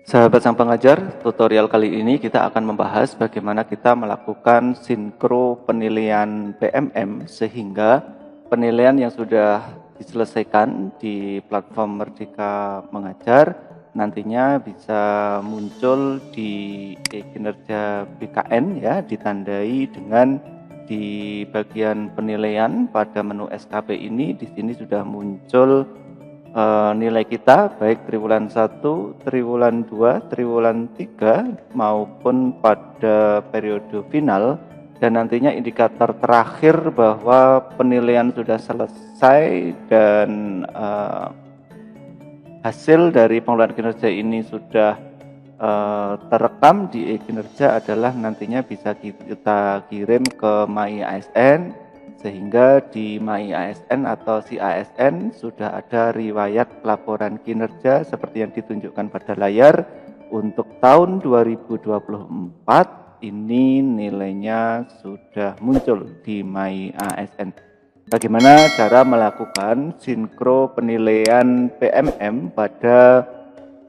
Sahabat sang pengajar, tutorial kali ini kita akan membahas bagaimana kita melakukan sinkro penilaian PMM sehingga penilaian yang sudah diselesaikan di platform Merdeka Mengajar nantinya bisa muncul di kinerja BKN ya, ditandai dengan di bagian penilaian pada menu SKP ini di sini sudah muncul nilai kita baik triwulan 1, triwulan 2, triwulan 3 maupun pada periode final, dan nantinya indikator terakhir bahwa penilaian sudah selesai dan hasil dari pengelolaan kinerja ini sudah terekam di e-kinerja adalah nantinya bisa kita kirim ke My ASN, sehingga di My ASN atau si ASN sudah ada riwayat laporan kinerja seperti yang ditunjukkan pada layar. Untuk tahun 2024 ini nilainya sudah muncul di My ASN. Bagaimana cara melakukan sinkro penilaian PMM pada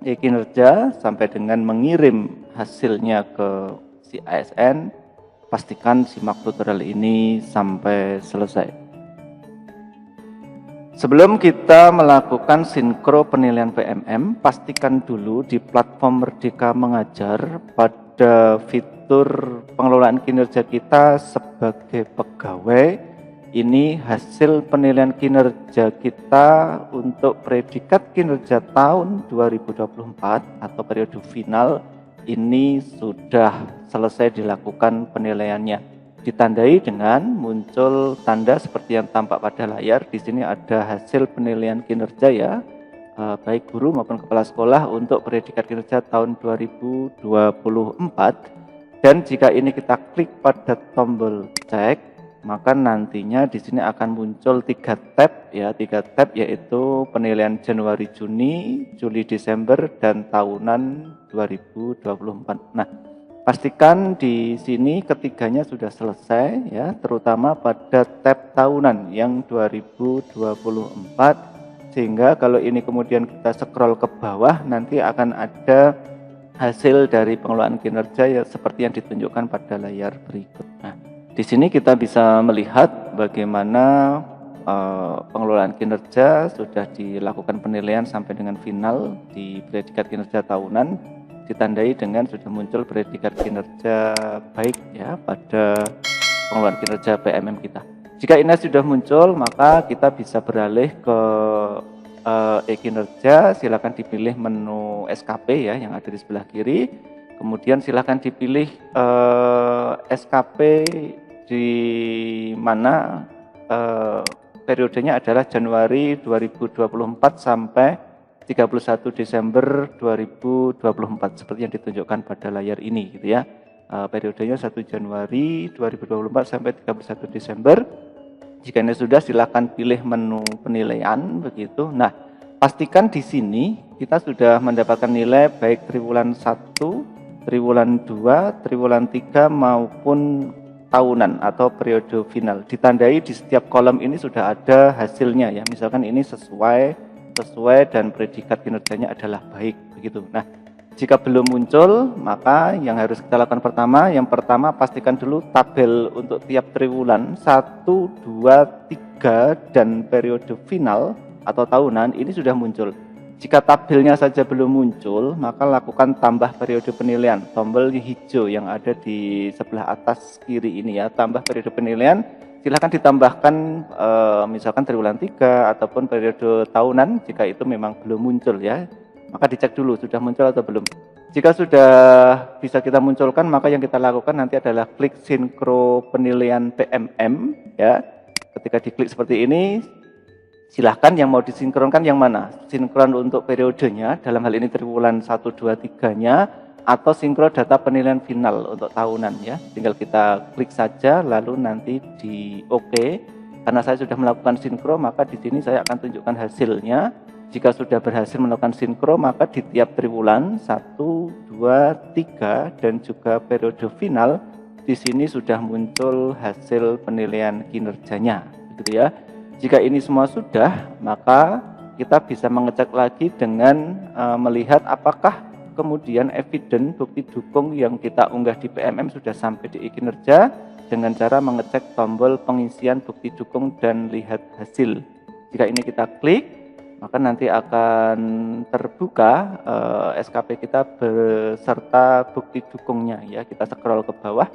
kinerja sampai dengan mengirim hasilnya ke si ASN? Pastikan simak tutorial ini sampai selesai. Sebelum kita melakukan sinkro penilaian PMM, pastikan dulu di platform Merdeka Mengajar pada fitur pengelolaan kinerja kita sebagai pegawai, ini hasil penilaian kinerja kita untuk predikat kinerja tahun 2024 atau periode final ini sudah selesai dilakukan penilaiannya. Ditandai dengan muncul tanda seperti yang tampak pada layar. Di sini ada hasil penilaian kinerja ya, baik guru maupun kepala sekolah untuk predikat kinerja tahun 2024. Dan jika ini kita klik pada tombol cek, maka nantinya di sini akan muncul 3 tab ya, 3 tab yaitu penilaian Januari, Juni, Juli, Desember dan tahunan 2024. Nah, pastikan di sini ketiganya sudah selesai ya, terutama pada tab tahunan yang 2024, sehingga kalau ini kemudian kita scroll ke bawah nanti akan ada hasil dari pengelolaan kinerja ya, seperti yang ditunjukkan pada layar berikut. Nah, di sini kita bisa melihat bagaimana pengelolaan kinerja sudah dilakukan penilaian sampai dengan final di predikat kinerja tahunan, ditandai dengan sudah muncul predikat kinerja baik ya pada pengelolaan kinerja PMM kita. Jika ini sudah muncul, maka kita bisa beralih ke e-kinerja. Silakan dipilih menu SKP ya yang ada di sebelah kiri. Kemudian silakan dipilih SKP di mana periodenya adalah Januari 2024 sampai 31 Desember 2024 seperti yang ditunjukkan pada layar ini gitu ya. Periodenya 1 Januari 2024 sampai 31 Desember. Jika ini sudah, silakan pilih menu penilaian begitu. Nah, pastikan di sini kita sudah mendapatkan nilai baik triwulan 1, triwulan 2, triwulan 3 maupun tahunan atau periode final. Ditandai di setiap kolom ini sudah ada hasilnya ya. Misalkan ini sesuai dan predikat kinerjanya adalah baik begitu. Nah, jika belum muncul, maka yang harus kita lakukan yang pertama pastikan dulu tabel untuk tiap triwulan 1, 2, 3 dan periode final atau tahunan ini sudah muncul. Jika tabelnya saja belum muncul, maka lakukan tambah periode penilaian, tombol hijau yang ada di sebelah atas kiri ini ya, tambah periode penilaian. Silahkan ditambahkan misalkan triwulan 3 ataupun periode tahunan jika itu memang belum muncul ya. Maka dicek dulu sudah muncul atau belum. Jika sudah bisa kita munculkan, maka yang kita lakukan nanti adalah klik sinkro penilaian PMM ya. Ketika diklik seperti ini, silahkan yang mau disinkronkan yang mana? Sinkron untuk periodenya, dalam hal ini triwulan 1, 2, 3-nya, atau sinkron data penilaian final untuk tahunan ya. Tinggal kita klik saja lalu nanti di OK. Karena saya sudah melakukan sinkro, maka di sini saya akan tunjukkan hasilnya. Jika sudah berhasil melakukan sinkro, maka di tiap triwulan 1, 2, 3 dan juga periode final di sini sudah muncul hasil penilaian kinerjanya, gitu ya. Jika ini semua sudah, maka kita bisa mengecek lagi dengan melihat apakah kemudian eviden bukti dukung yang kita unggah di PMM sudah sampai di e-kinerja dengan cara mengecek tombol pengisian bukti dukung dan lihat hasil. Jika ini kita klik, maka nanti akan terbuka SKP kita beserta bukti dukungnya ya. Kita scroll ke bawah.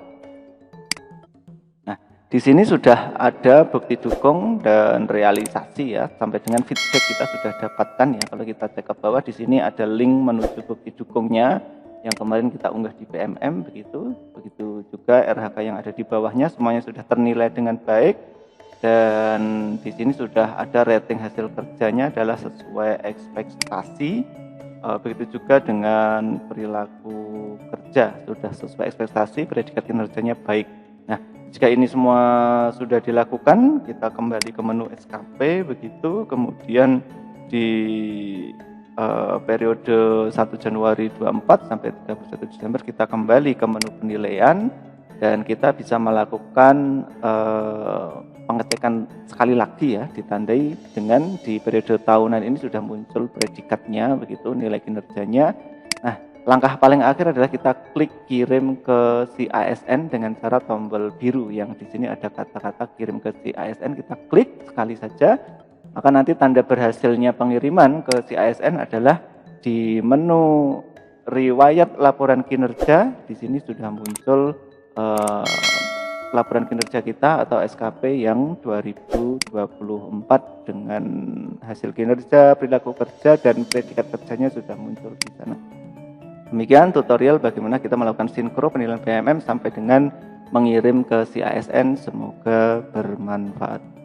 Nah, di sini sudah ada bukti dukung dan realisasi ya, sampai dengan feedback kita sudah dapatkan ya. Kalau kita cek ke bawah, di sini ada link menuju bukti dukungnya yang kemarin kita unggah di PMM begitu juga RHK yang ada di bawahnya semuanya sudah ternilai dengan baik, dan di sini sudah ada rating hasil kerjanya adalah sesuai ekspektasi. Begitu juga dengan perilaku kerja sudah sesuai ekspektasi, predikat kinerjanya baik. Nah, jika ini semua sudah dilakukan, kita kembali ke menu SKP begitu, kemudian di periode 1 Januari 24 sampai 31 Desember kita kembali ke menu penilaian dan kita bisa melakukan pengecekan sekali lagi ya, ditandai dengan di periode tahunan ini sudah muncul predikatnya begitu, nilai kinerjanya. Nah, langkah paling akhir adalah kita klik kirim ke si ASN dengan cara tombol biru yang di sini ada kata-kata kirim ke si ASN, kita klik sekali saja. Maka nanti tanda berhasilnya pengiriman ke si ASN adalah di menu riwayat laporan kinerja. Di sini sudah muncul laporan kinerja kita atau SKP yang 2024 dengan hasil kinerja, perilaku kerja, dan predikat kerjanya sudah muncul di sana. Demikian tutorial bagaimana kita melakukan sinkro penilaian PMM sampai dengan mengirim ke si ASN. Semoga bermanfaat.